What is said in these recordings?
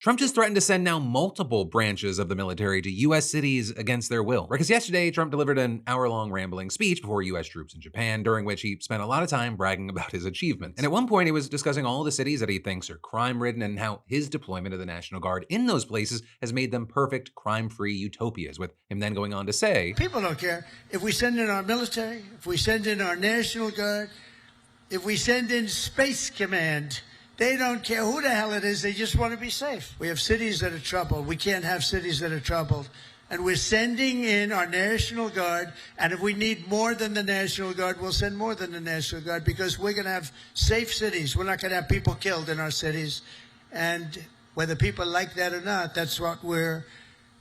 Trump just threatened to send now multiple branches of the military to U.S. cities against their will. Because yesterday, Trump delivered an hour-long rambling speech before U.S. troops in Japan, during which he spent a lot of time bragging about his achievements. And at one point, he was discussing all the cities that he thinks are crime-ridden and how his deployment of the National Guard in those places has made them perfect crime-free utopias, with him then going on to say, people don't care. If we send in our military, if we send in our National Guard, if we send in Space Command, they don't care who the hell it is. They just want to be safe. We have cities that are troubled. We can't have cities that are troubled. And we're sending in our National Guard. And if we need more than the National Guard, we'll send more than the National Guard, because we're going to have safe cities. We're not going to have people killed in our cities. And whether people like that or not, that's what we're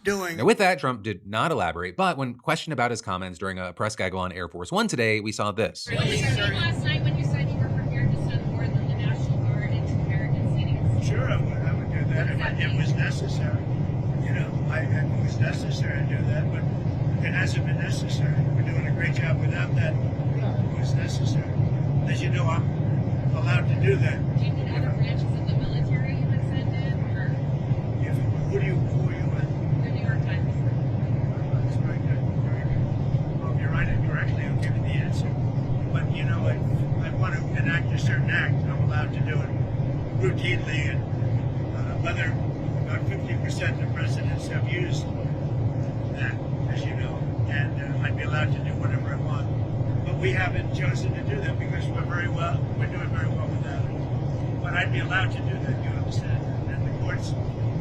doing. Now, with that, Trump did not elaborate, but when questioned about his comments during a press gaggle on Air Force One today, we saw this. What did you mean last night when you said you were prepared to send more than the National Guard into American cities? Sure, I would do that if it was necessary. You know, if it was necessary to do that, but it hasn't been necessary. We're doing a great job without that. It was necessary. As you know, I'm allowed to do that. Do you need other branches of the military you would send in, or Who are you with? the New York Times? That's very good. Very good. Well, if you write it correctly, I'll give you the answer. But, you know, I want to enact a certain act. I'm allowed to do it routinely, and whether about 50% of presidents have used that, as you know, and I'd be allowed to do whatever I want. But we haven't chosen to do that because we're doing very well without it. But I'd be allowed to do that, you understand? And the courts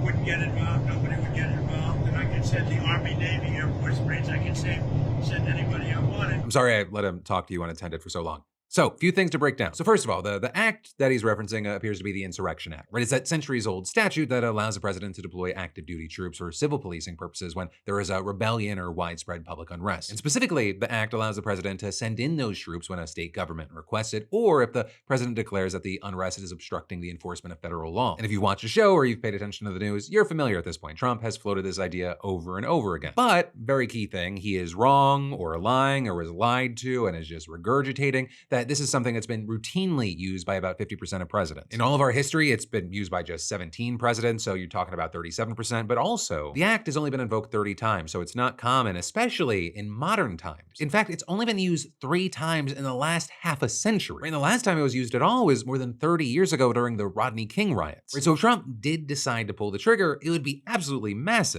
wouldn't get involved, nobody would get involved, and I could send the Army, Navy, Air Force, Marines, I could send anybody I wanted. I'm sorry I let him talk to you unattended for so long. So, a few things to break down. So first of all, the act that he's referencing appears to be the Insurrection Act, right? It's that centuries-old statute that allows the president to deploy active duty troops for civil policing purposes when there is a rebellion or widespread public unrest. And specifically, the act allows the president to send in those troops when a state government requests it, or if the president declares that the unrest is obstructing the enforcement of federal law. And if you've watched the show or you've paid attention to the news, you're familiar at this point. Trump has floated this idea over and over again. But, very key thing, he is wrong or lying or was lied to and is just regurgitating that this is something that's been routinely used by about 50% of presidents. In all of our history, it's been used by just 17 presidents, so you're talking about 37%, but also, the act has only been invoked 30 times, so it's not common, especially in modern times. In fact, it's only been used 3 times in the last half a century. And the last time it was used at all was more than 30 years ago during the Rodney King riots. So if Trump did decide to pull the trigger, it would be absolutely massive.